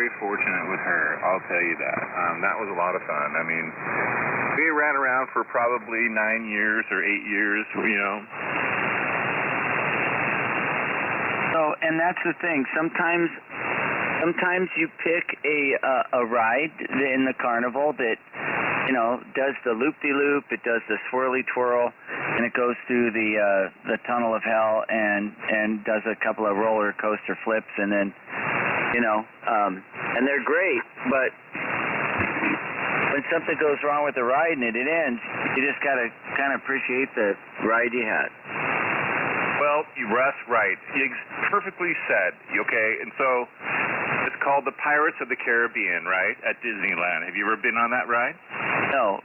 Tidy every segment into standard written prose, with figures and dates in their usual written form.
very fortunate with her, I'll tell you that. That was a lot of fun. I mean, we ran around for probably 9 years or 8 years, you know. So, and that's the thing. Sometimes you pick a ride in the carnival that, you know, does the loop-de-loop, it does the swirly-twirl, and it goes through the tunnel of hell and does a couple of roller coaster flips, and then, you know, and they're great, but when something goes wrong with the ride and it ends, you just got to kind of appreciate the ride you had. Well, Russ, right. Perfectly said, okay? And so it's called the Pirates of the Caribbean, right, at Disneyland. Have you ever been on that ride?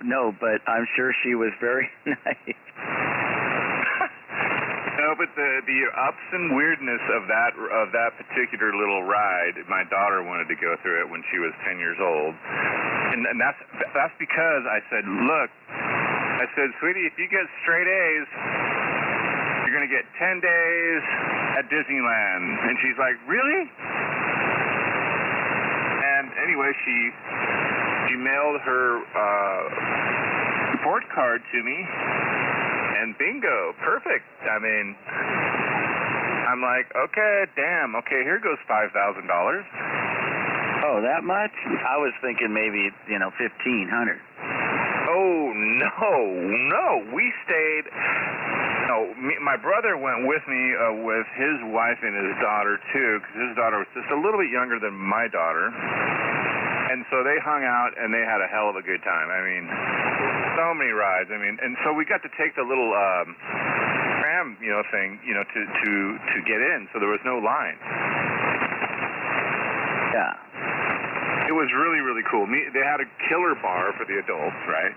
No, but I'm sure she was very nice. No, but the ups and weirdness of that particular little ride, my daughter wanted to go through it when she was 10 years old. And that's because I said, look, I said, sweetie, if you get straight A's, you're going to get 10 days at Disneyland. And she's like, really? And anyway, she mailed her report card to me, and bingo, perfect. I mean, I'm like, okay, damn, okay, here goes $5,000. Oh, that much? I was thinking maybe, you know, $1,500. Oh, no, we stayed. No, my brother went with me with his wife and his daughter, too, because his daughter was just a little bit younger than my daughter. And so they hung out, and they had a hell of a good time. I mean, so many rides. I mean, and so we got to take the little tram, you know, thing, you know, to get in, so there was no line. Yeah. It was really, really cool. They had a killer bar for the adults, right?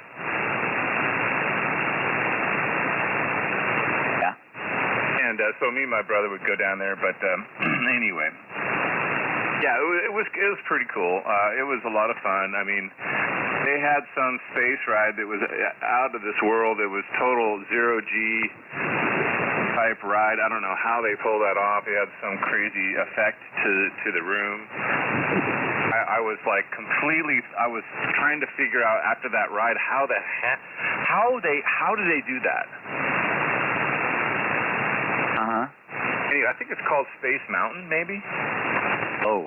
And so me and my brother would go down there, but anyway, yeah, it was pretty cool. It was a lot of fun. I mean, they had some space ride that was out of this world. It was total zero-G type ride. I don't know how they pulled that off. It had some crazy effect to the room. I was like completely. I was trying to figure out after that ride how did they do that? Anyway, I think it's called Space Mountain, maybe? Oh.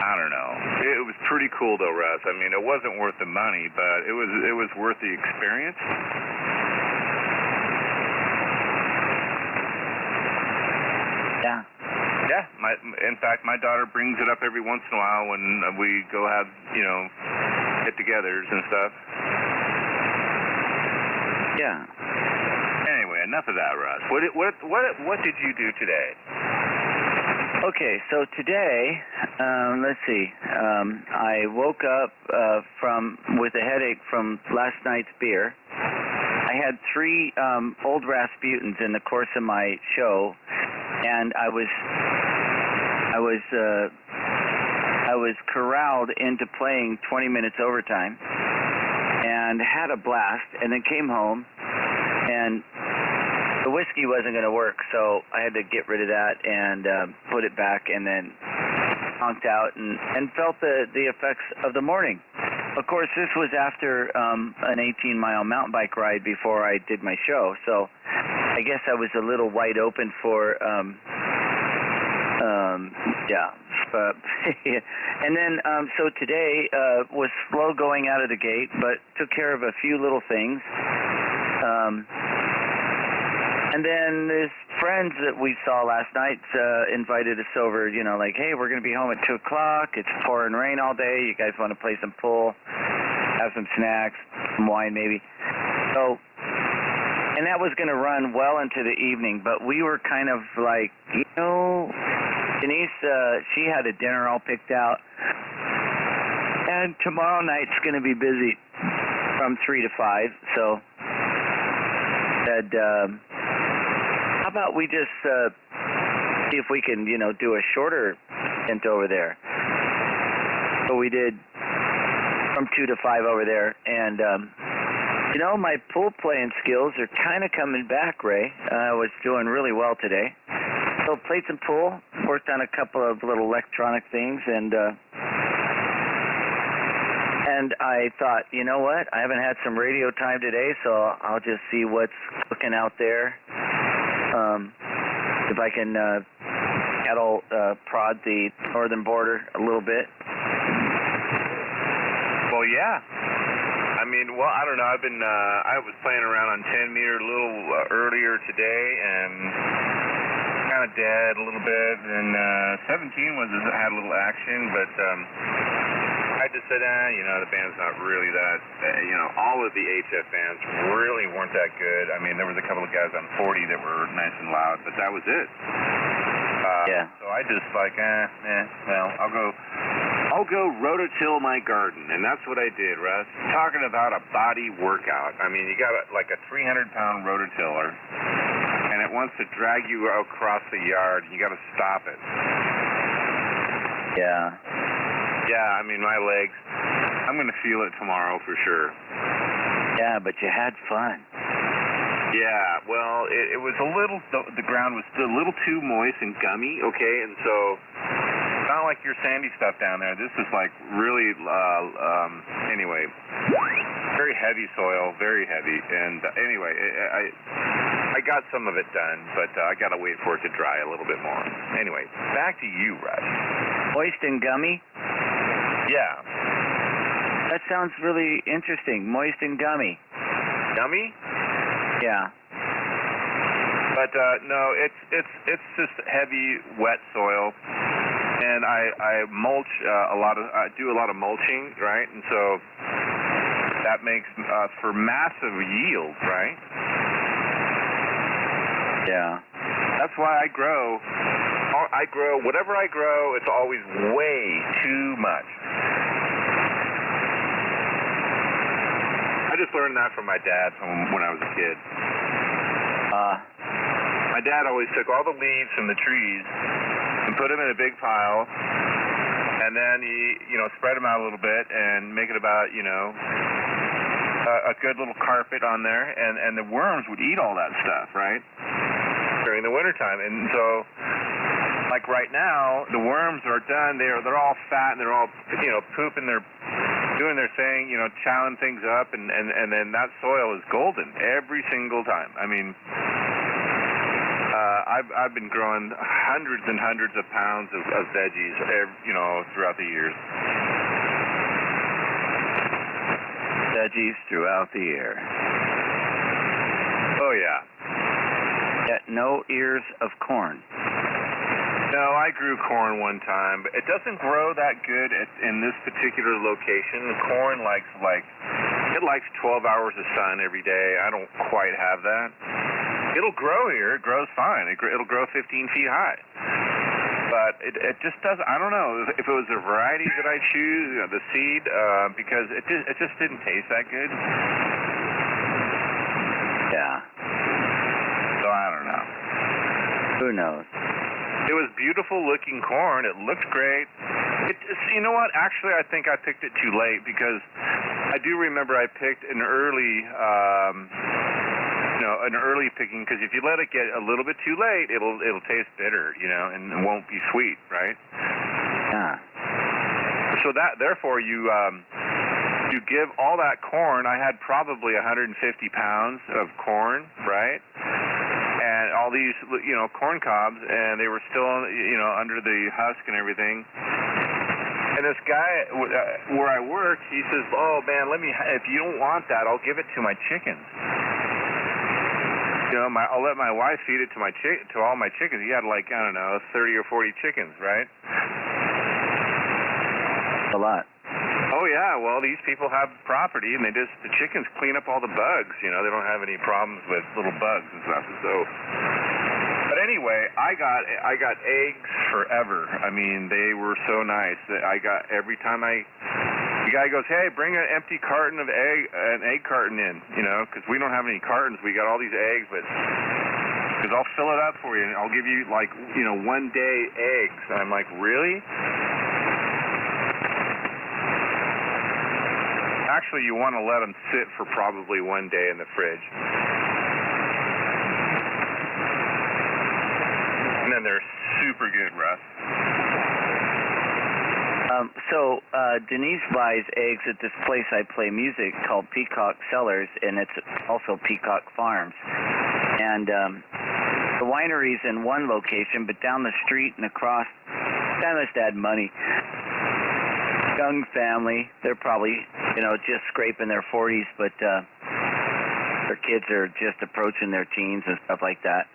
I don't know. It was pretty cool, though, Russ. I mean, it wasn't worth the money, but it was worth the experience. Yeah. Yeah. In fact, my daughter brings it up every once in a while when we go have, you know, get-togethers and stuff. Yeah. Anyway, enough of that, Russ. What did you do today? Okay, so today, let's see. I woke up with a headache from last night's beer. I had 3 old Rasputins in the course of my show, and I was corralled into playing 20 minutes overtime, and had a blast, and then came home, and the whiskey wasn't going to work, so I had to get rid of that and put it back, and then honked out and felt the effects of the morning. Of course, this was after an 18-mile mountain bike ride before I did my show, so I guess I was a little wide open for, and then, so today was slow going out of the gate, but took care of a few little things. And then his friends that we saw last night invited us over, you know, like, hey, we're going to be home at 2 o'clock. It's pouring rain all day. You guys want to play some pool, have some snacks, some wine maybe. So, and that was going to run well into the evening, but we were kind of like, you know, Denise, she had a dinner all picked out. And tomorrow night's going to be busy from 3 to 5, so said, how about we just see if we can, you know, do a shorter stint over there. So we did from 2 to 5 over there, and you know, my pool playing skills are kind of coming back, Ray. I was doing really well today. So played some pool, worked on a couple of little electronic things, and I thought, you know what? I haven't had some radio time today, so I'll just see what's cooking out there. If I can cattle prod the northern border a little bit. Well, yeah. I mean, well, I don't know. I was playing around on 10 meter a little earlier today, and kind of dead a little bit. And 17 had a little action, but I just said, the band's not really that. All of the HF bands really weren't that good. I mean, there was a couple of guys on 40 that were nice and loud, but that was it. Yeah. So I just well, I'll go rototill my garden, and that's what I did, Russ. Talking about a body workout. I mean, you got like a 300-pound rototiller, and it wants to drag you across the yard, and you got to stop it. Yeah. Yeah, I mean, my legs, I'm going to feel it tomorrow for sure. Yeah, but you had fun. Yeah, well, it was a little, the ground was still a little too moist and gummy, okay, and so it's not like your sandy stuff down there. This is like really, anyway, very heavy soil, very heavy, and anyway, I got some of it done, but I got to wait for it to dry a little bit more. Anyway, back to you, Russ. Moist and gummy? Yeah. That sounds really interesting. Moist and gummy. Gummy? Yeah. But no, it's just heavy, wet soil, and I mulch I do a lot of mulching, right? And so that makes for massive yield, right? Yeah. That's why I grow whatever I grow. It's always way too much. I just learned that from my dad from when I was a kid. My dad always took all the leaves from the trees and put them in a big pile, and then he, spread them out a little bit and make it about, a good little carpet on there, and the worms would eat all that stuff, right? During the wintertime. And so, like right now, the worms are done. They're all fat and they're all, pooping. They're doing their thing, chowing things up, and then that soil is golden every single time. I mean, I've been growing hundreds and hundreds of pounds of veggies, throughout the years. Veggies throughout the year. Oh yeah. Yet no ears of corn. No, I grew corn one time, but it doesn't grow that good in this particular location. The corn likes 12 hours of sun every day. I don't quite have that. It'll grow here. It grows fine. It'll grow 15 feet high. But it just doesn't. I don't know if it was the variety that I choose, the seed, because it just didn't taste that good. Yeah. So I don't know. Who knows? It was beautiful looking corn. It looked great. You know what? Actually, I think I picked it too late because I do remember I picked an early, picking, because if you let it get a little bit too late, it'll taste bitter, and it won't be sweet, right? Yeah. So therefore you give all that corn. I had probably 150 pounds of corn, right? And all these, corn cobs, and they were still, under the husk and everything. And this guy where I worked, he says, "Oh man, if you don't want that, I'll give it to my chickens. I'll let my wife feed it to all my chickens." He had 30 or 40 chickens, right? A lot. Oh yeah, well these people have property, and the chickens clean up all the bugs. They don't have any problems with little bugs and stuff. So, but anyway, I got eggs forever. I mean, they were so nice that I got every time the guy goes, "Hey, bring an empty carton of an egg carton in," because we don't have any cartons. We got all these eggs, but because I'll fill it up for you and I'll give you 1 day eggs. And I'm like, really? Actually, you want to let them sit for probably 1 day in the fridge. And then they're super good, Russ. So Denise buys eggs at this place I play music called Peacock Cellars, and it's also Peacock Farms. And the winery's in one location, but down the street and across, guy must have had money. Young family, they're probably, just scraping their 40s, but their kids are just approaching their teens and stuff like that.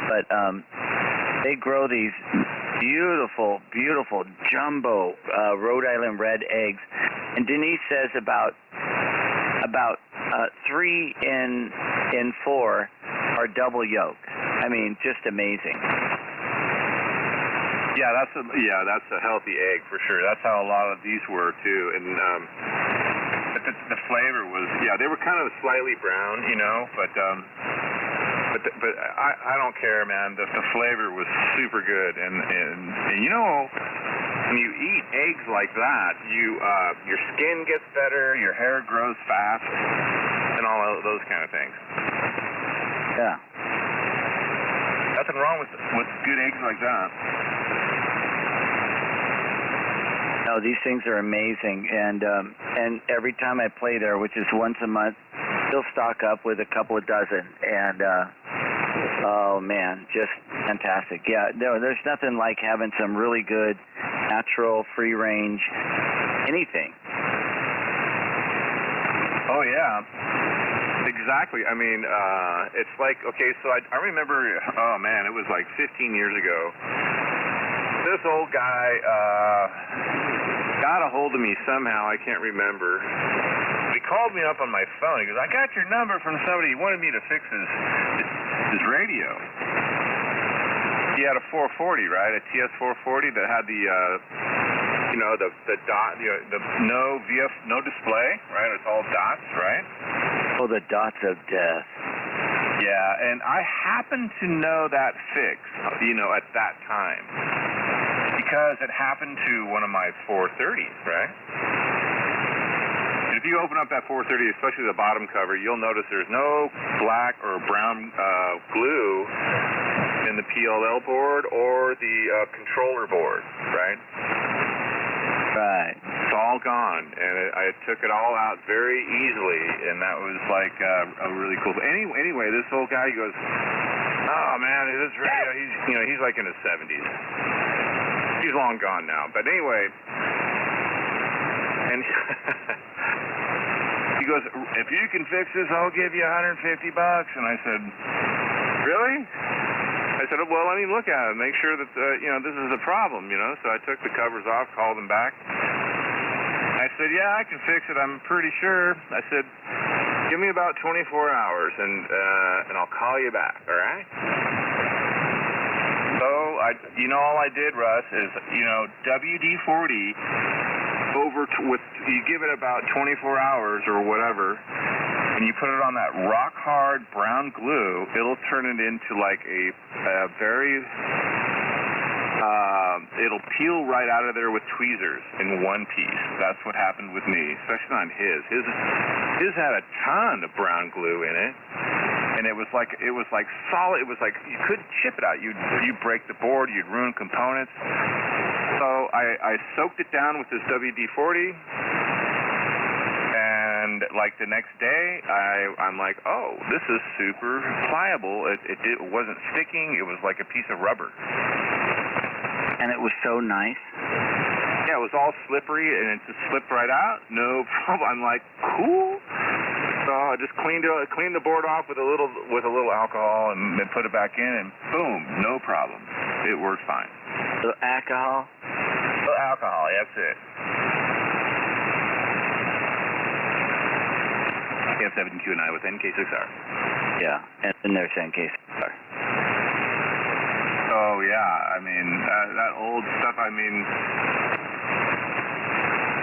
But they grow these beautiful, beautiful jumbo Rhode Island red eggs, and Denise says about 3 in 4 are double yolk. I mean, just amazing. Yeah, that's a healthy egg for sure. That's how a lot of these were too, and but the flavor was, they were kind of slightly brown, but I don't care, man. The flavor was super good, and when you eat eggs like that, your skin gets better, your hair grows fast, and all of those kind of things. Yeah. Nothing wrong with good eggs like that. No, these things are amazing, and every time I play there, which is once a month, still stock up with a couple of dozen, and oh man, just fantastic. Yeah, no, there's nothing like having some really good, natural, free range, anything. Oh yeah. Exactly. I mean, it's like, okay, so I remember, oh man, it was like 15 years ago. This old guy got a hold of me somehow, I can't remember. He called me up on my phone. He goes, I got your number from somebody. He wanted me to fix his radio. He had a 440, right? A TS 440 that had the dot, the no display, right? It's all dots, right? Oh, the dots of death. Yeah, and I happened to know that fix, at that time, because it happened to one of my 430s, right? And if you open up that 430, especially the bottom cover, you'll notice there's no black or brown glue in the PLL board or the controller board, right? Right. It's all gone, and I took it all out very easily, and that was like a really cool. Anyway, this old guy, he goes, "Oh man, this radio." He's like in his 70s. He's long gone now, but anyway, and he goes, "If you can fix this, I'll give you $150." And I said, "Really?" I said, well, let me look at it, make sure that, this is the problem, So I took the covers off, called them back. I said, yeah, I can fix it, I'm pretty sure. I said, give me about 24 hours, and I'll call you back, all right? So, all I did, Russ, is, WD-40 you give it about 24 hours or whatever, and you put it on that rock hard brown glue, it'll turn it into like a very, it'll peel right out of there with tweezers in one piece. That's what happened with me, especially on his. His had a ton of brown glue in it, and it was like solid. It was like you couldn't chip it out. You'd break the board, you'd ruin components. So I soaked it down with this WD-40. And like the next day, I'm like, oh, this is super pliable. It wasn't sticking. It was like a piece of rubber. And it was so nice. Yeah, it was all slippery, and it just slipped right out. No problem. I'm like, cool. So I just cleaned the board off with a little alcohol, and then put it back in, and boom, no problem. It worked fine. So alcohol? So alcohol. That's it. KF7Q9 with NK6R. Yeah, and there's NK6R. Oh, yeah, I mean, that old stuff,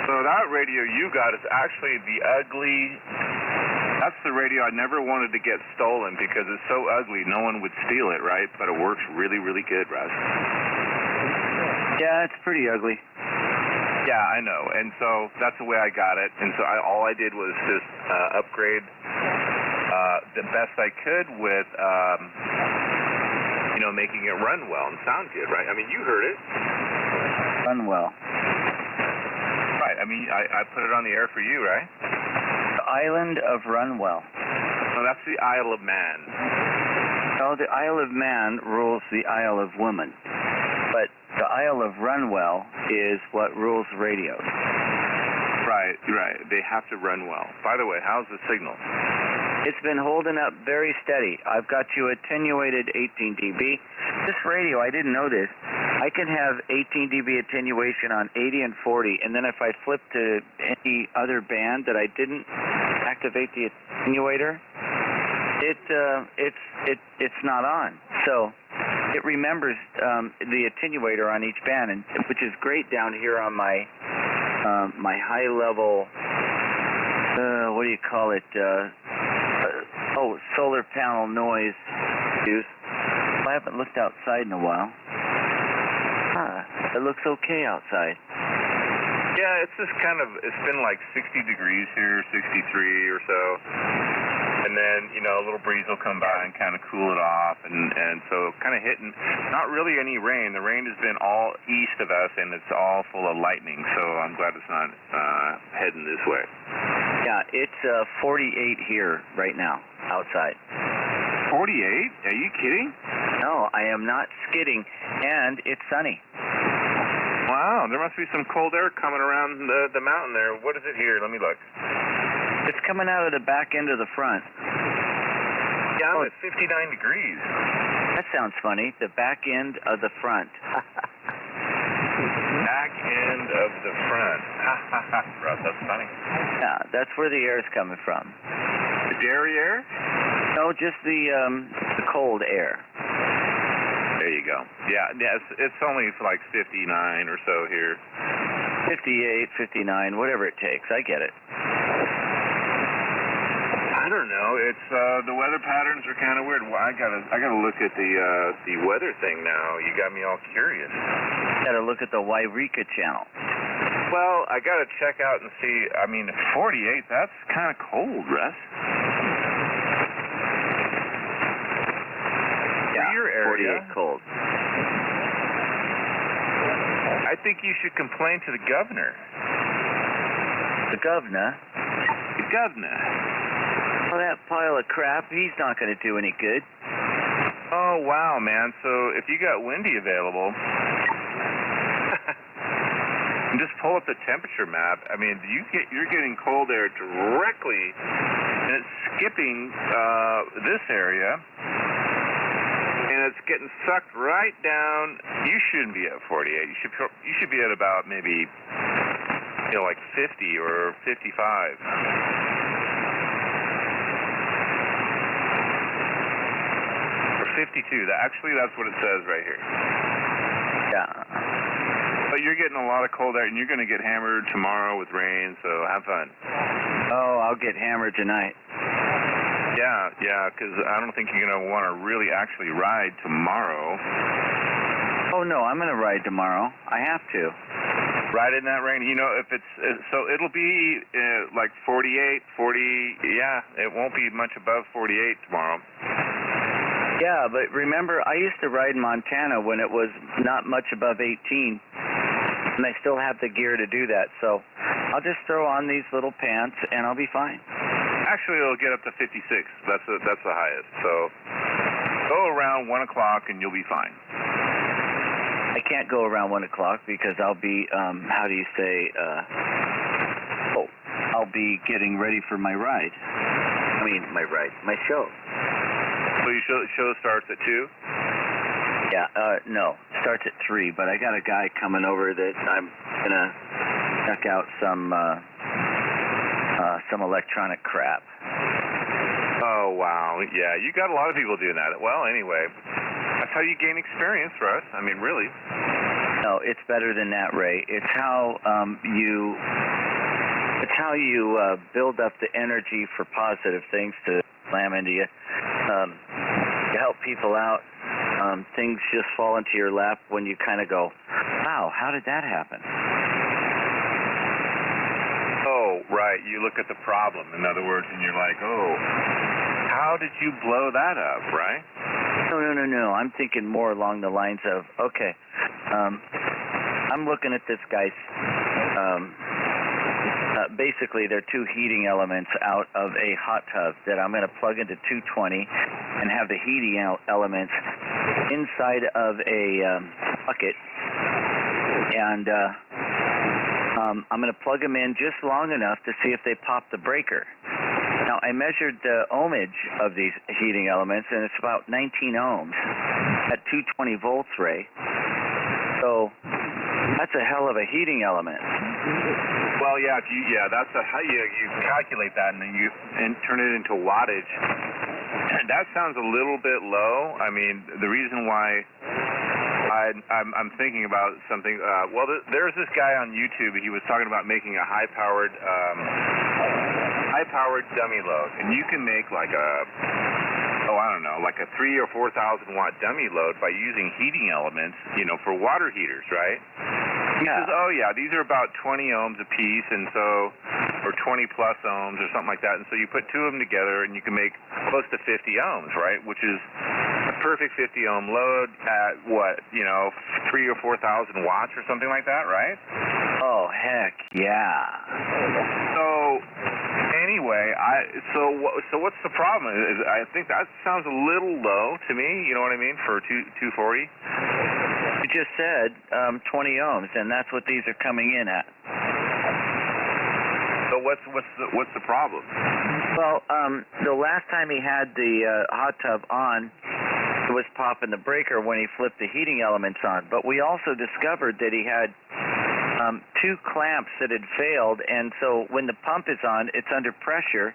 so that radio you got is actually that's the radio I never wanted to get stolen because it's so ugly, no one would steal it, right? But it works really, really good, Russ. Yeah, it's pretty ugly. Yeah, I know, and so that's the way I got it, and so all I did was just upgrade the best I could with making it run well and sound good, right? I mean, you heard it. Run well. Right. I mean, I put it on the air for you, right? The island of Runwell. No, that's the Isle of Man. Oh, the Isle of Man rules the Isle of Woman. But the Isle of Runwell is what rules radio. Right. They have to run well. By the way, how's the signal? It's been holding up very steady. I've got you attenuated 18 dB. This radio, I didn't know this. I can have 18 dB attenuation on 80 and 40, and then if I flip to any other band that I didn't activate the attenuator, it's not on. So it remembers the attenuator on each band, and which is great down here on my my high level. What do you call it? Solar panel noise use. I haven't looked outside in a while. It looks okay outside. Yeah, it's just it's been like 60 degrees here, 63 or so. And then, a little breeze will come by and kind of cool it off. And so kind of hitting, not really any rain. The rain has been all east of us, and it's all full of lightning. So I'm glad it's not heading this way. Yeah, it's 48 here right now, outside. 48? Are you kidding? No, I am not skidding, and it's sunny. Wow, there must be some cold air coming around the mountain there. What is it here? Let me look. It's coming out of the back end of the front. Yeah, I'm at 59 degrees. That sounds funny. The back end of the front. Back end of the front. Russ, that's funny. Yeah, that's where the air is coming from. The dairy air? No, just the cold air. There you go. Yeah, it's only like 59 or so here. 58, 59, whatever it takes. I get it. I don't know. It's the weather patterns are kind of weird. Well, I gotta look at the weather thing now. You got me all curious. Gotta look at the Wairika channel. Well, I gotta check out and see. I mean, 48. That's kind of cold, Russ. Yeah, your area, 48 cold. I think you should complain to the governor. The governor? The governor. Well, that pile of crap, he's not going to do any good. Oh, wow, man. So if you got Windy available, just pull up the temperature map. I mean, you're getting cold air directly, and it's skipping this area, and it's getting sucked right down. You shouldn't be at 48. You should be at about maybe, like 50 or 55. Or 52. Actually, that's what it says right here. Yeah. But you're getting a lot of cold air, and you're going to get hammered tomorrow with rain, so have fun. Oh, I'll get hammered tonight. Yeah, because I don't think you're going to want to really actually ride tomorrow. Oh, no, I'm going to ride tomorrow. I have to. Ride in that rain. If it's, so it'll be like 48, 40, yeah, it won't be much above 48 tomorrow. Yeah, but remember, I used to ride in Montana when it was not much above 18, and I still have the gear to do that, so I'll just throw on these little pants, and I'll be fine. Actually, it'll get up to 56. That's the highest, so go around 1 o'clock, and you'll be fine. I can't go around 1 o'clock because I'll be, how do you say, I'll be getting ready for my ride. I mean, my show. So your show starts at 2? Yeah, no, starts at 3, but I got a guy coming over that I'm going to check out some electronic crap. Oh, wow. Yeah, you got a lot of people doing that. Well, anyway, that's how you gain experience, Russ. I mean, really. No, it's better than that, Ray. It's how you build up the energy for positive things to slam into you. You help people out. Things just fall into your lap when you kind of go, wow, how did that happen? Oh, right. You look at the problem, in other words, and you're like, oh, how did you blow that up, right? No. I'm thinking more along the lines of, okay, I'm looking at this guy's, basically they're two heating elements out of a hot tub that I'm going to plug into 220 and have the heating elements inside of a bucket, and I'm going to plug them in just long enough to see if they pop the breaker. Now, I measured the ohmage of these heating elements, and it's about 19 ohms at 220 volts, Ray. So that's a hell of a heating element. Well, that's how you calculate that, and then you turn it into wattage. That sounds a little bit low. I mean, the reason why I'm thinking about something. There's this guy on YouTube. He was talking about making a high-powered dummy load, and you can make like a 3,000 or 4,000 watt dummy load by using heating elements, for water heaters, right? He says, these are about 20 ohms a piece, and so, or 20 plus ohms or something like that, and so you put two of them together and you can make close to 50 ohms, right? Which is a perfect 50 ohm load at 3,000 or 4,000 watts or something like that, right? Oh, heck yeah. So anyway, so what's the problem? I think that sounds a little low to me, you know what I mean, for 240? You just said 20 ohms, and that's what these are coming in at. So what's the problem? Well, the last time he had the hot tub on, it was popping the breaker when he flipped the heating elements on. But we also discovered that he had two clamps that had failed, and so when the pump is on, it's under pressure,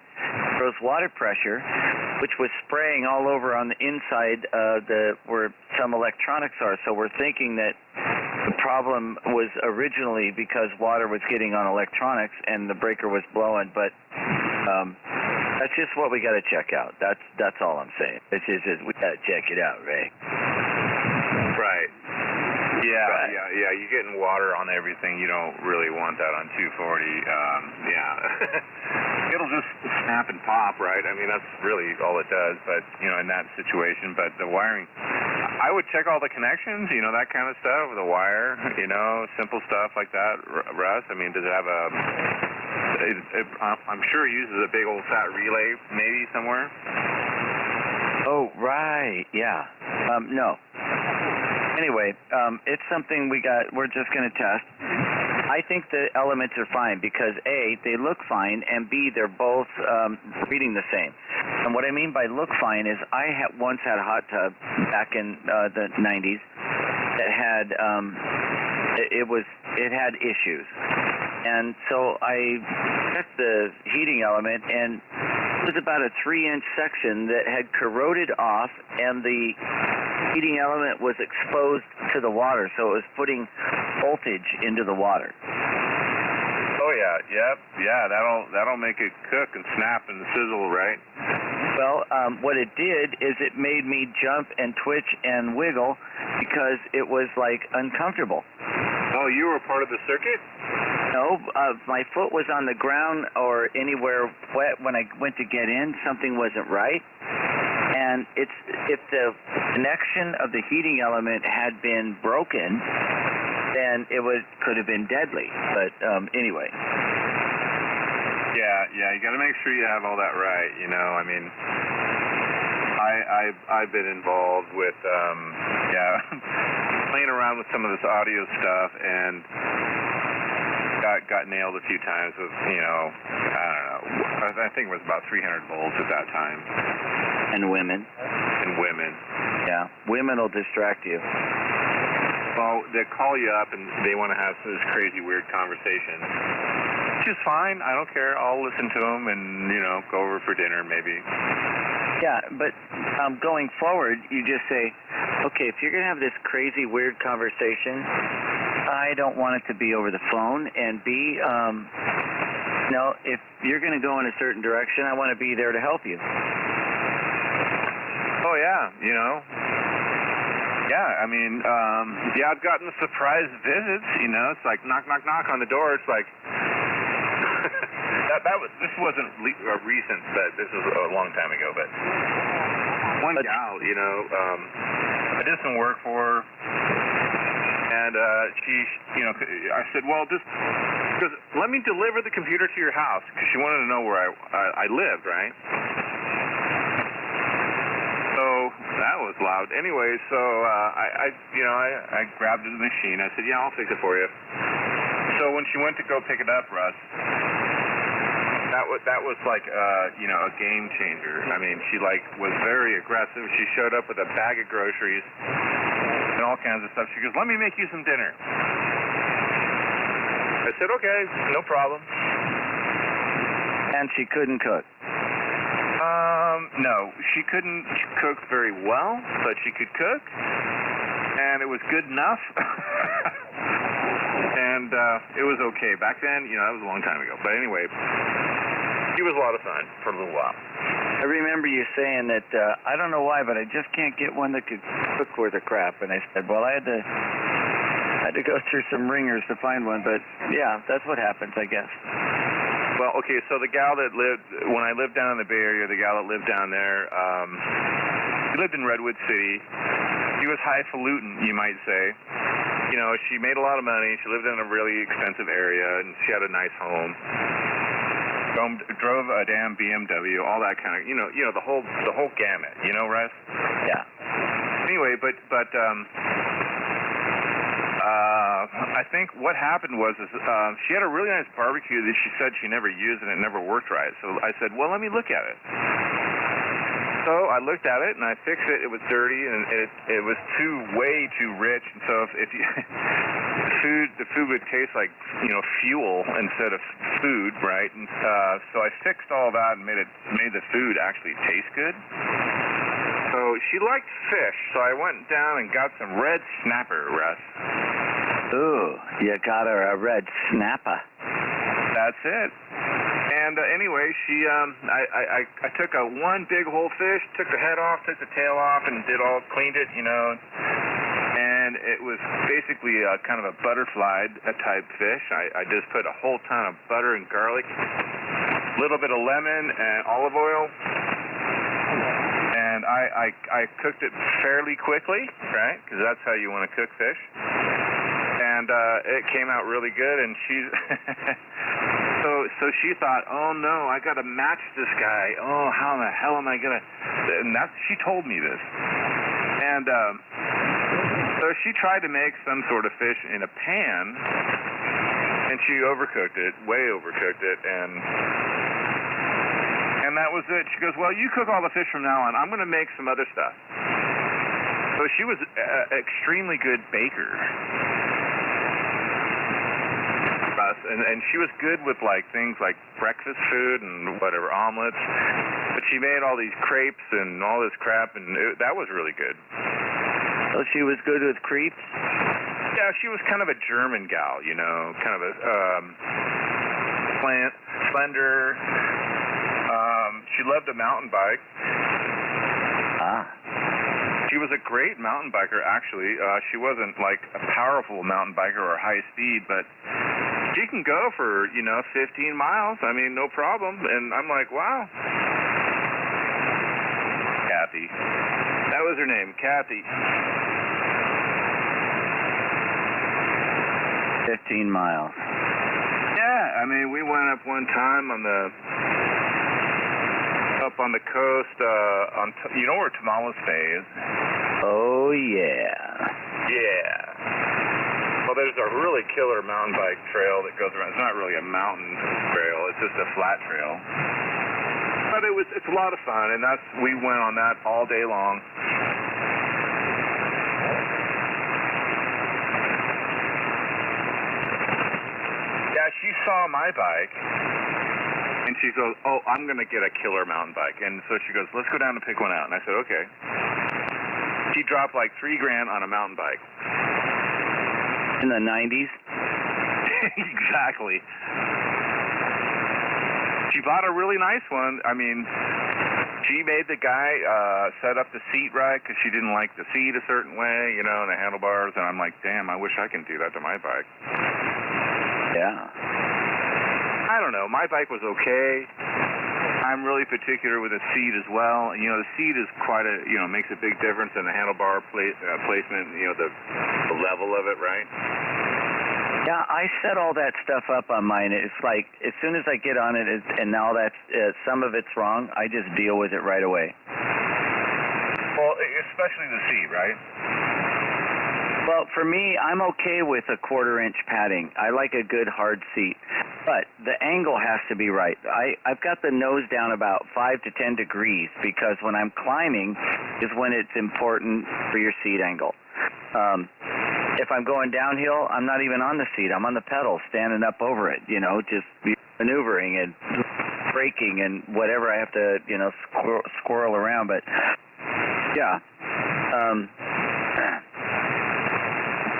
throws water pressure, which was spraying all over on the inside where some electronics are. So we're thinking that the problem was originally because water was getting on electronics and the breaker was blowing, but that's just what we got to check out. That's all I'm saying. It's just we got to check it out, Ray. Right. Yeah. You're getting water on everything. You don't really want that on 240. It'll just snap and pop, right? I mean, that's really all it does. But in that situation, but the wiring, I would check all the connections. That kind of stuff. The wire. Simple stuff like that. Russ. I mean, does it have a? I'm sure it uses a big old fat relay, maybe somewhere. Oh, right. Yeah. No. Anyway, it's something we're just going to test. I think the elements are fine because A, they look fine, and B, they're both reading the same. And what I mean by look fine is I once had a hot tub back in the 90s that had it had issues. And so I checked the heating element, and it was about a 3-inch section that had corroded off, and the heating element was exposed to the water, so it was putting voltage into the water. Oh yeah, that'll make it cook and snap and sizzle, right? Well, what it did is it made me jump and twitch and wiggle because it was like uncomfortable. Oh, you were part of the circuit? No, my foot was on the ground or anywhere wet when I went to get in. Something wasn't right. And if the connection of the heating element had been broken, then it could have been deadly. But anyway. Yeah, you got to make sure you have all that right. I mean, I've been involved with playing around with some of this audio stuff and got nailed a few times with I don't know. I think it was about 300 volts at that time. And women. Yeah, women will distract you. Well, they call you up and they want to have this crazy, weird conversation. Which is fine. I don't care. I'll listen to them and, go over for dinner maybe. Yeah, but going forward, you just say, okay, if you're going to have this crazy, weird conversation, I don't want it to be over the phone. And B, if you're going to go in a certain direction, I want to be there to help you. Oh, yeah, Yeah, I mean, I've gotten surprise visits, it's like knock, knock, knock on the door. It's like, this wasn't recent, but this was a long time ago, but one gal, you know, I did some work for her, and she, you know, I said, well, just because let me deliver the computer to your house, because she wanted to know where I lived, right? So that was loud. Anyway, so I grabbed the machine. I said, yeah, I'll fix it for you. So when she went to go pick it up, Russ, that was like you know, a game changer. I mean, she like was very aggressive. She showed up with a bag of groceries and all kinds of stuff. She goes, let me make you some dinner. I said, okay, no problem. And she couldn't cook. No, she couldn't cook very well, but she could cook, and it was good enough. And it was okay. Back then, you know, that was a long time ago. But anyway, she was a lot of fun for a little while. I remember you saying that, I don't know why, but I just can't get one that could cook worth a crap. And I said, well, I had to go through some ringers to find one. But, yeah, that's what happens, I guess. Well, okay, so the gal that lived, when I lived down in the Bay Area, the gal that lived down there, she lived in Redwood City. She was highfalutin, you might say. You know, she made a lot of money. She lived in a really expensive area, and she had a nice home. Drove a damn BMW, all that kind of, you know, the whole gamut. You know, Russ? Yeah. Anyway, but I think what happened was she had a really nice barbecue that she said she never used and it never worked right. So I said, well, let me look at it. So I looked at it and I fixed it. It was dirty and it was way too rich. And so if you the food would taste like, you know, fuel instead of food, right? And so I fixed all that and made the food actually taste good. So she liked fish, so I went down and got some red snapper, Russ. Ooh, you got her a red snapper. That's it. And anyway, she, I took one big whole fish, took the head off, took the tail off, and cleaned it, you know. And it was basically kind of a butterfly type fish. I just put a whole ton of butter and garlic, a little bit of lemon and olive oil. And I cooked it fairly quickly, right? Because that's how you want to cook fish. And it came out really good. And she's so she thought, oh no, I got to match this guy. Oh, how the hell am I gonna? And she told me this. And so she tried to make some sort of fish in a pan, and she overcooked it, way overcooked it, and that was it. She goes, well, you cook all the fish from now on. I'm going to make some other stuff. So she was an extremely good baker. And she was good with, like, things like breakfast food and whatever, omelets. But she made all these crepes and all this crap, and that was really good. So she was good with crepes? Yeah, she was kind of a German gal, you know, kind of a slender. She loved a mountain bike. Ah. She was a great mountain biker, actually. She wasn't like a powerful mountain biker or high speed, but she can go for, 15 miles. I mean, no problem. And I'm like, wow. Kathy. That was her name, Kathy. 15 miles. Yeah, I mean, we went up one time up on the coast, you know where Tamales Bay is? Oh, yeah. Yeah. Well, there's a really killer mountain bike trail that goes around. It's not really a mountain trail. It's just a flat trail. But it's a lot of fun, and we went on that all day long. Yeah, she saw my bike. And she goes, oh, I'm going to get a killer mountain bike. And so she goes, let's go down and pick one out. And I said, okay. She dropped like $3,000 on a mountain bike. In the 90s? Exactly. She bought a really nice one. I mean, she made the guy set up the seat right because she didn't like the seat a certain way, and the handlebars. And I'm like, damn, I wish I could do that to my bike. Yeah. I don't know. My bike was okay. I'm really particular with the seat as well. You know, the seat is quite a, you know, makes a big difference in the handlebar placement, you know, the level of it, right? Yeah, I set all that stuff up on mine. It's like as soon as I get on it, and now that's some of it's wrong, I just deal with it right away. Well, especially the seat, right? Well, for me, I'm okay with a 1/4-inch padding. I like a good hard seat, but the angle has to be right. I've got the nose down about 5 to 10 degrees because when I'm climbing is when it's important for your seat angle. If I'm going downhill, I'm not even on the seat. I'm on the pedal, standing up over it, you know, just maneuvering and braking and whatever I have to, you know, squirrel around. But, yeah.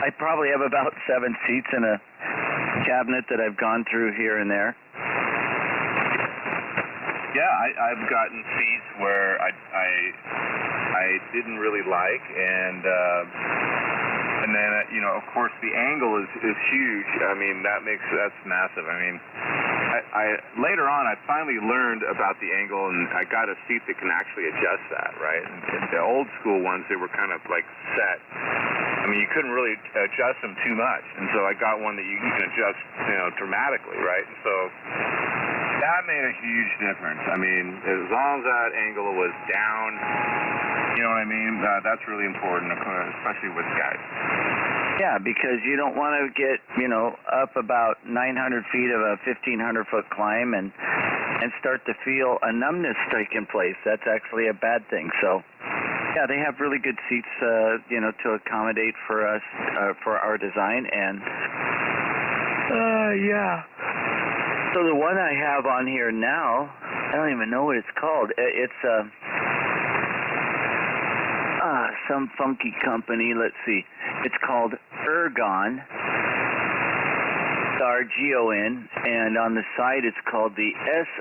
I probably have about 7 seats in a cabinet that I've gone through here and there. Yeah, I've gotten seats where I didn't really like, and then you know, of course, the angle is huge. I mean, that's massive. I mean, I later on I finally learned about the angle, and I got a seat that can actually adjust that, right? And the old school ones, they were kind of like set. I mean, you couldn't really adjust them too much, and so I got one that you can adjust, you know, dramatically, right? And so that made a huge difference. I mean, as long as that angle was down, you know what I mean? That's really important, especially with guys. Yeah, because you don't want to get, you know, up about 900 feet of a 1,500-foot climb and start to feel a numbness taking place. That's actually a bad thing. So, yeah, they have really good seats, you know, to accommodate for us, for our design. And, yeah. So the one I have on here now, I don't even know what it's called. It's some funky company. Let's see. It's called Ergon, R-G-O-N, and on the side it's called the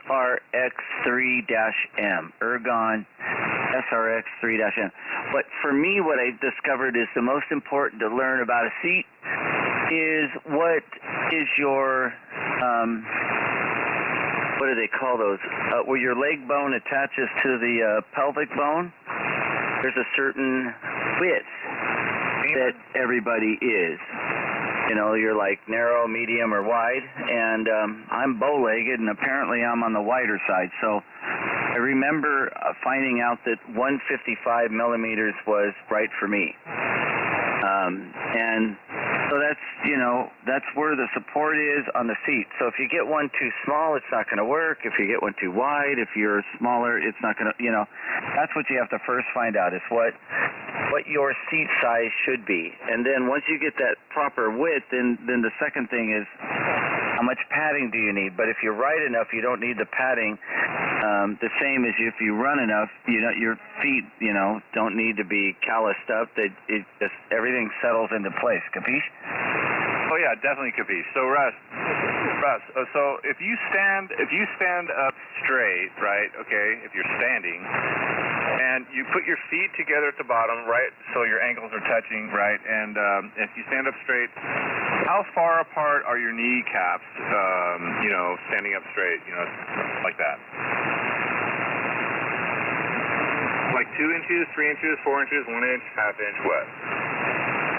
SRX3-M. Ergon SRX3-M. But for me, what I discovered is the most important to learn about a seat is what is your what do they call those? Where your leg bone attaches to the pelvic bone. There's a certain width that everybody is. You know, you're like narrow, medium, or wide, and I'm bow-legged, and apparently I'm on the wider side. So I remember finding out that 155 millimeters was right for me. And so that's, you know, that's where the support is on the seat. So if you get one too small, it's not going to work. If you get one too wide, if you're smaller, it's not going to, you know, that's what you have to first find out is what your seat size should be. And then once you get that proper width, then the second thing is how much padding do you need? But if you're right enough, you don't need the padding. The same as if you run enough, you know, your feet, you know, don't need to be calloused up. It just everything settles into place. Capiche? Oh yeah, definitely capiche. So Russ, so if you stand up straight, right? Okay, if you're standing, and you put your feet together at the bottom, right? So your ankles are touching, right? And if you stand up straight, how far apart are your kneecaps? You know, standing up straight, you know, like that. Like 2 inches, 3 inches, 4 inches, 1 inch, ½ inch, what?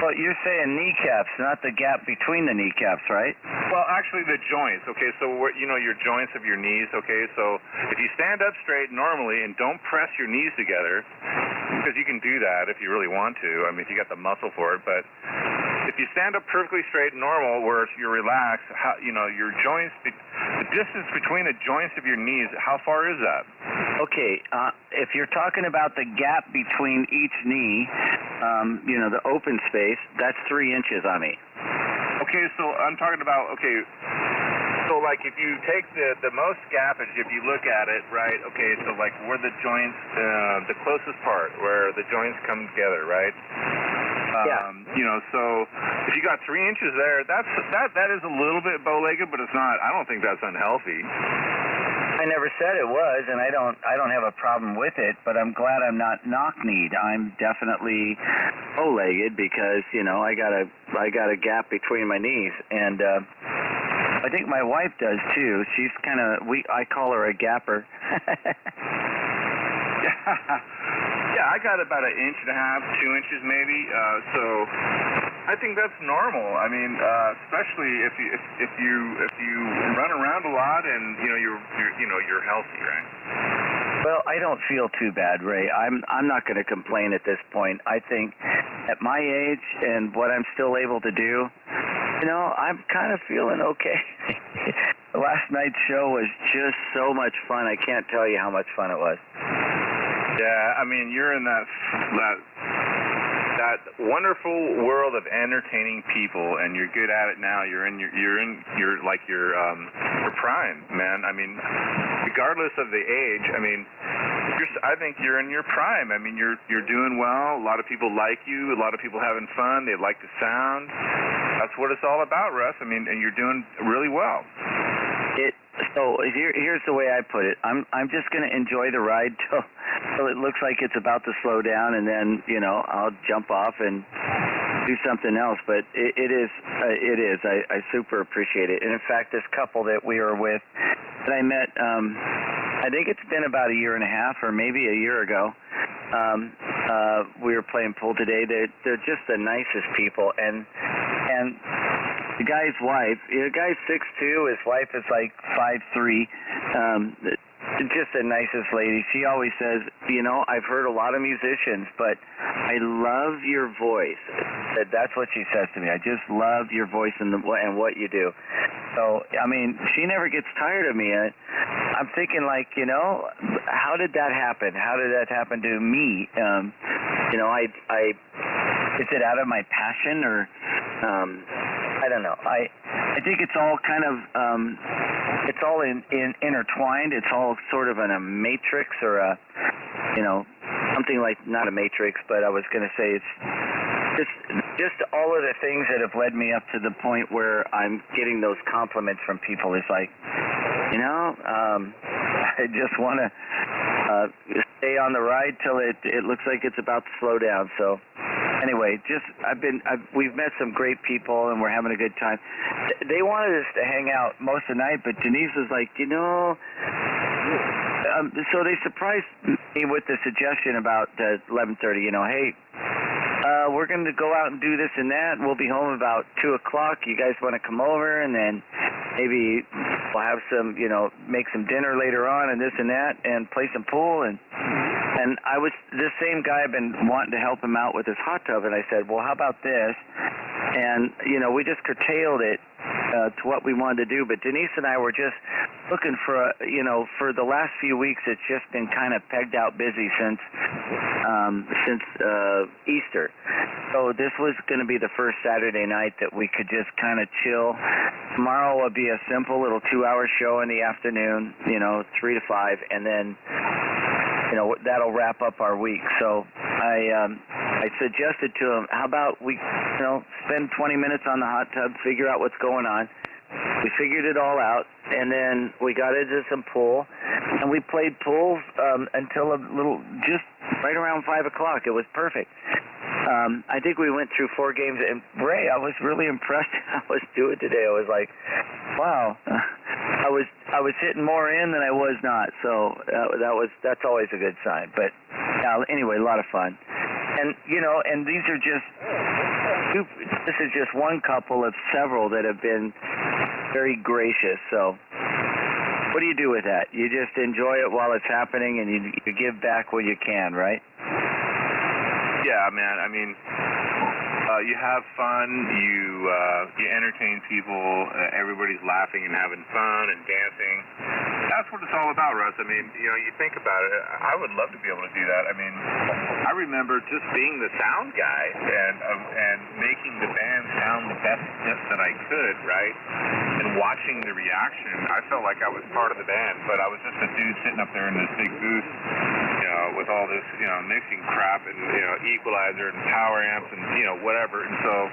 Well, you're saying kneecaps, not the gap between the kneecaps, right? Well, actually the joints, okay, so you know your joints of your knees, okay, so if you stand up straight normally and don't press your knees together, because you can do that if you really want to, I mean, if you got the muscle for it, but if you stand up perfectly straight normal where you're relaxed, you know, your joints, the distance between the joints of your knees, how far is that? Okay, if you're talking about the gap between each knee, you know, the open space, that's 3 inches on me. Okay, so I'm talking about, okay, so like if you take the most gappage, if you look at it, right, okay, so like where the joints, the closest part, where the joints come together, right? Yeah. You know, so if you got 3 inches there, that is a little bit bow-legged, but it's not, I don't think that's unhealthy. I never said it was, and I don't have a problem with it, but I'm glad I'm not knock-kneed. I'm definitely bow-legged because, you know, I got a gap between my knees, and I think my wife does too. She's kind of I call her a gapper. Yeah, I got about 1.5 inches, 2 inches maybe. So I think that's normal. I mean, especially if you run around a lot and you're healthy, right? Well, I don't feel too bad, Ray. I'm not going to complain at this point. I think at my age and what I'm still able to do, I'm kind of feeling okay. Last night's show was just so much fun. I can't tell you how much fun it was. Yeah, I mean, you're in that wonderful world of entertaining people, and you're good at it now. You're in your prime, man. I mean, regardless of the age, I mean, I think you're in your prime. I mean, you're doing well. A lot of people like you. A lot of people having fun. They like the sound. That's what it's all about, Russ. I mean, and you're doing really well. So here's the way I put it. I'm just going to enjoy the ride till it looks like it's about to slow down, and then I'll jump off and do something else. But it is. I super appreciate it. And in fact, this couple that we were with, that I met, I think it's been about 1.5 years or maybe a year ago. We were playing pool today. They're just the nicest people, and the guy's wife, the guy's 6'2", his wife is like 5'3", just the nicest lady. She always says, I've heard a lot of musicians, but I love your voice. That's what she says to me. I just love your voice and what you do. So, I mean, she never gets tired of me. I'm thinking, like, how did that happen? How did that happen to me? Is it out of my passion or... I don't know. I think it's all kind of it's all intertwined. It's all sort of in a matrix or a something like, not a matrix, but I was going to say it's just all of the things that have led me up to the point where I'm getting those compliments from people. It's like, I just want to stay on the ride till it looks like it's about to slow down. So anyway, we've met some great people and we're having a good time. They wanted us to hang out most of the night, but Denise was like, so they surprised me with the suggestion about 11:30. Hey, we're going to go out and do this and that. We'll be home about 2 o'clock. You guys want to come over, and then maybe we'll have some, make some dinner later on and this and that, and play some pool. And this same guy, I've been wanting to help him out with his hot tub, and I said, well, how about this? And, we just curtailed it to what we wanted to do. But Denise and I were just looking for, for the last few weeks, it's just been kind of pegged out busy since Easter. So this was going to be the first Saturday night that we could just kind of chill. Tomorrow will be a simple little 2-hour show in the afternoon, 3 to 5, and then that'll wrap up our week. So I suggested to him, how about we, spend 20 minutes on the hot tub, figure out what's going on. We figured it all out, and then we got into some pool, and we played pool until just right around 5 o'clock. It was perfect. I think we went through 4 games, and Ray, I was really impressed I was doing today. I was like, wow, I was hitting more in than I was not. So that's always a good sign. But anyway, a lot of fun. And and these are this is just one couple of several that have been very gracious. So what do you do with that? You just enjoy it while it's happening, and you give back when you can, right? Yeah, man. I mean, you have fun. You entertain people. Everybody's laughing and having fun and dancing. That's what it's all about, Russ. I mean, you think about it. I would love to be able to do that. I mean, I remember just being the sound guy and making the band sound the best that I could, right? And watching the reaction. I felt like I was part of the band, but I was just a dude sitting up there in this big booth, with all this, mixing crap and, equalizer and power amps and, whatever. And so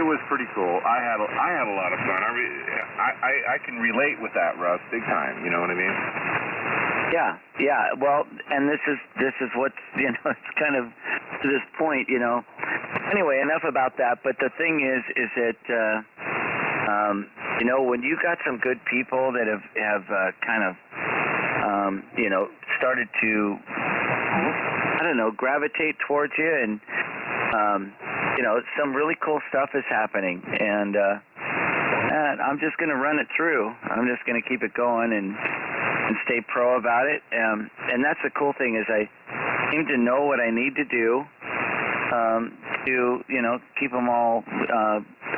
it was pretty cool. I had a lot of fun. I can relate with that, Russ, big time. You know what I mean? Yeah. Well, and this is what's, it's kind of to this point, Anyway, enough about that. But the thing is that You know, when you got some good people that have kind of, you know, started to, I don't know, gravitate towards you, and you know, some really cool stuff is happening, and I'm just going to run it through. I'm just going to keep it going and stay pro about it. And that's the cool thing, is I seem to know what I need to do to, you know, keep them all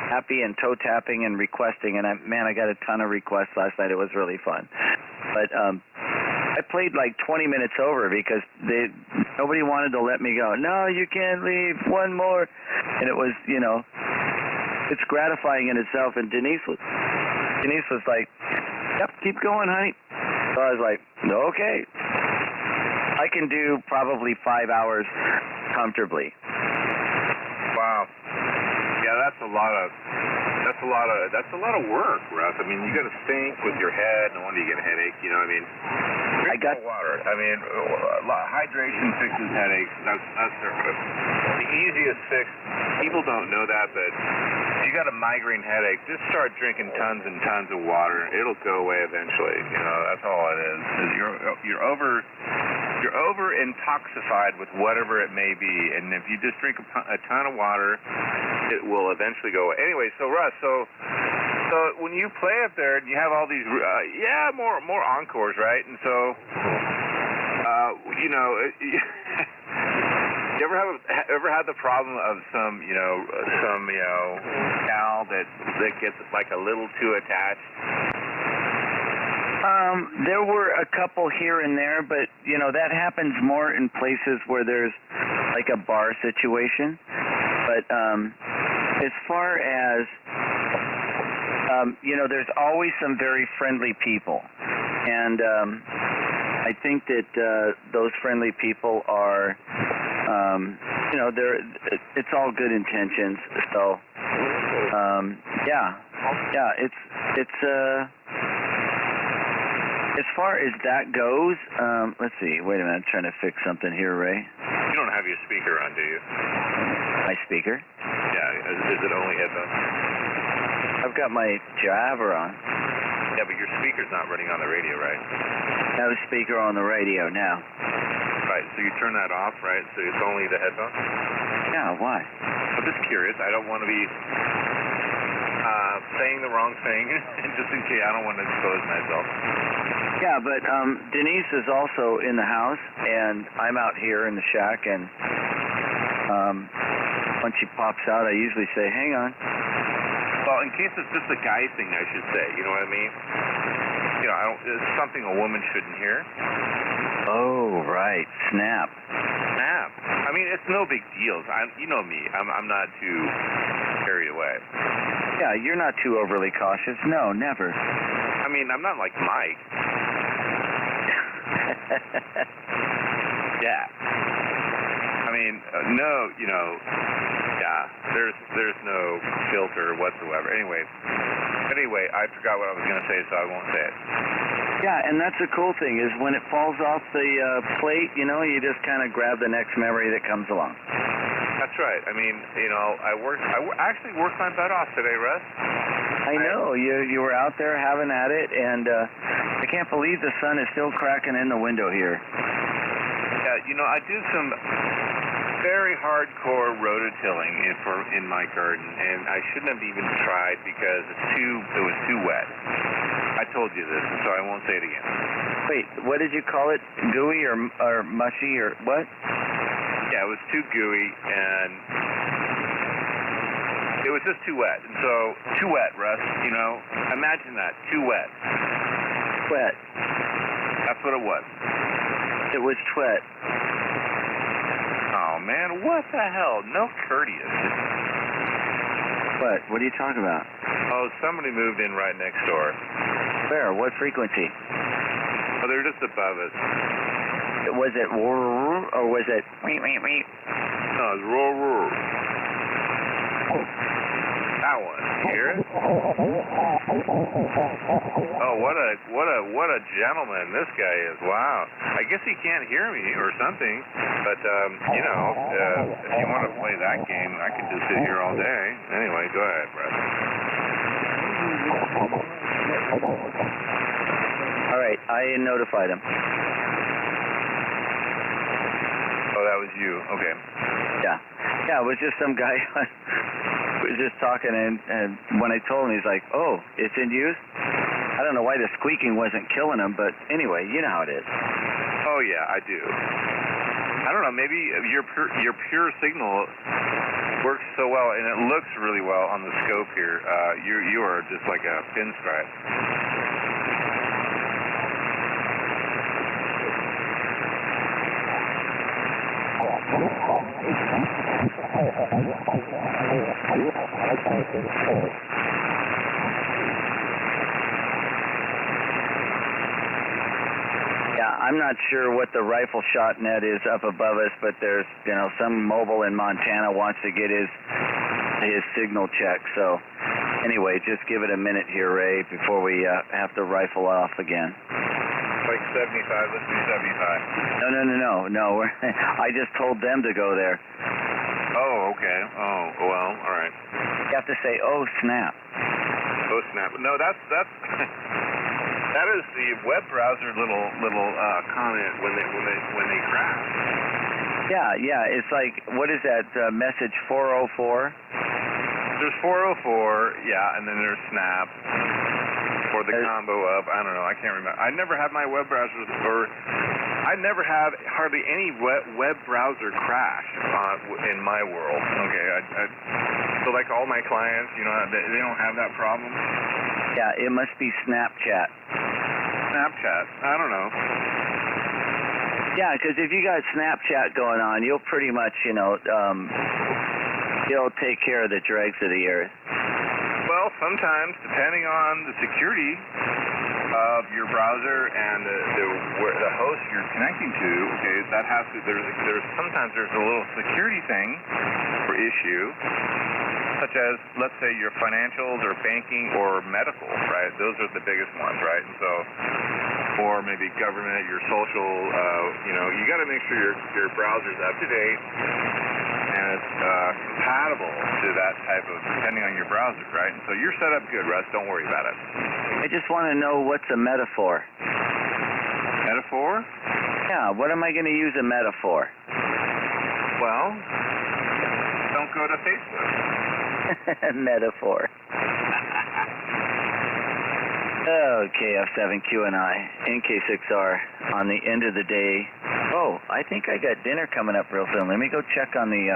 happy and toe tapping and requesting. And I got a ton of requests last night. It was really fun. But I played like 20 minutes over because nobody wanted to let me go. No, you can't leave. One more. And it was, you know, it's gratifying in itself. And Denise was like, yep, keep going, honey. So I was like, okay. I can do probably 5 hours comfortably. Wow. Yeah, that's a lot of work, Russ. I mean, you got to think with your head. No wonder you get a headache. You know what I mean? Drink more water. I mean, hydration fixes headaches. That's the easiest fix. People don't know that, but if you got a migraine headache, just start drinking tons and tons of water. It'll go away eventually. You know, that's all it is. You're over intoxified with whatever it may be, and if you just drink a ton of water, it will eventually go away. Anyway, so Russ, so when you play up there, you have all these, more encores, right? And so, you know, you ever had the problem of some gal that gets like a little too attached? There were a couple here and there, but, you know, that happens more in places where there's like a bar situation. But as far as, you know, there's always some very friendly people. And I think that those friendly people are, you know, it's all good intentions. So, it's as far as that goes, let's see. Wait a minute. I'm trying to fix something here, Ray. You don't have your speaker on, do you? My speaker? Yeah. Is it only headphones? I've got my jabber on. Yeah, but your speaker's not running on the radio, right? No speaker on the radio now. Right. So you turn that off, right? So it's only the headphones? Yeah, why? I'm just curious. I don't want to be saying the wrong thing, just in case. I don't want to expose myself. Yeah, but Denise is also in the house, and I'm out here in the shack, and when she pops out, I usually say, hang on. Well, in case it's just a guy thing, I should say. You know what I mean? You know, it's something a woman shouldn't hear. Oh, right. Snap. I mean, it's no big deal. You know me. I'm not too carried away. Yeah, you're not too overly cautious. No, never. I mean, I'm not like Mike. Yeah. I mean, no, you know, yeah, there's no filter whatsoever. Anyway, I forgot what I was going to say, so I won't say it. Yeah, and that's the cool thing, is when it falls off the plate, you know, you just kind of grab the next memory that comes along. That's right. I mean, you know, I actually worked my butt off today, Russ. I know. You were out there having at it, and I can't believe the sun is still cracking in the window here. Yeah, you know, I do some very hardcore rototilling in my garden, and I shouldn't have even tried because it was too wet. I told you this, and so I won't say it again. Wait, what did you call it? Gooey or mushy or what? Yeah, it was too gooey, and it was just too wet. And so, too wet, Russ, you know? Imagine that, too wet. Wet. That's what it was. It was wet. Oh, man, what the hell? No courteous. What? What are you talking about? Oh, somebody moved in right next door. Where? What frequency? Oh, they're just above us. Was it or was it meep, meep, meep? No, it was roar. That one. You hear it? Oh, what a gentleman this guy is. Wow. I guess he can't hear me or something. But you know, if you want to play that game, I could just sit here all day. Anyway, go ahead, brother. All right, I notified him. Oh, that was you. Okay. Yeah. Yeah, it was just some guy we was just talking, and when I told him, he's like, oh, it's in use? I don't know why the squeaking wasn't killing him, but anyway, you know how it is. Oh, yeah, I do. I don't know, maybe your pure signal works so well, and it looks really well on the scope here. You are just like a pinstripe. Yeah, I'm not sure what the rifle shot net is up above us, but there's, some mobile in Montana wants to get his signal check. So anyway, just give it a minute here, Ray, before we have to rifle off again. Like 75, let's do 75. No. I just told them to go there. Oh, okay. Oh, well, all right. You have to say, oh, snap. Oh, snap. No, that's that is the web browser little comment when they crash. Yeah. It's like, what is that message 404? There's 404, yeah, and then there's snap. Or the combo of, I don't know, I can't remember. I never have my web browsers, or I never have hardly any web browser crash in my world. Okay, so like all my clients, they don't have that problem. Yeah, it must be Snapchat. Snapchat, I don't know. Yeah, because if you got Snapchat going on, you'll pretty much, you'll take care of the dregs of the earth. Well, sometimes, depending on the security of your browser and the host you're connecting to, okay, that has to. Sometimes there's a little security thing or issue, such as, let's say, your financials or banking or medical, right? Those are the biggest ones, right? And so, or maybe government, your social, you got to make sure your browser's up to date. And it's compatible to that type of, depending on your browser, right? And so you're set up good, Russ. Don't worry about it. I just want to know what's a metaphor. Metaphor? Yeah, what am I going to use a metaphor? Well, don't go to Facebook. Metaphor. Oh, KF7QNI, NK6R, on the end of the day. Oh, I think I got dinner coming up real soon. Let me go check on the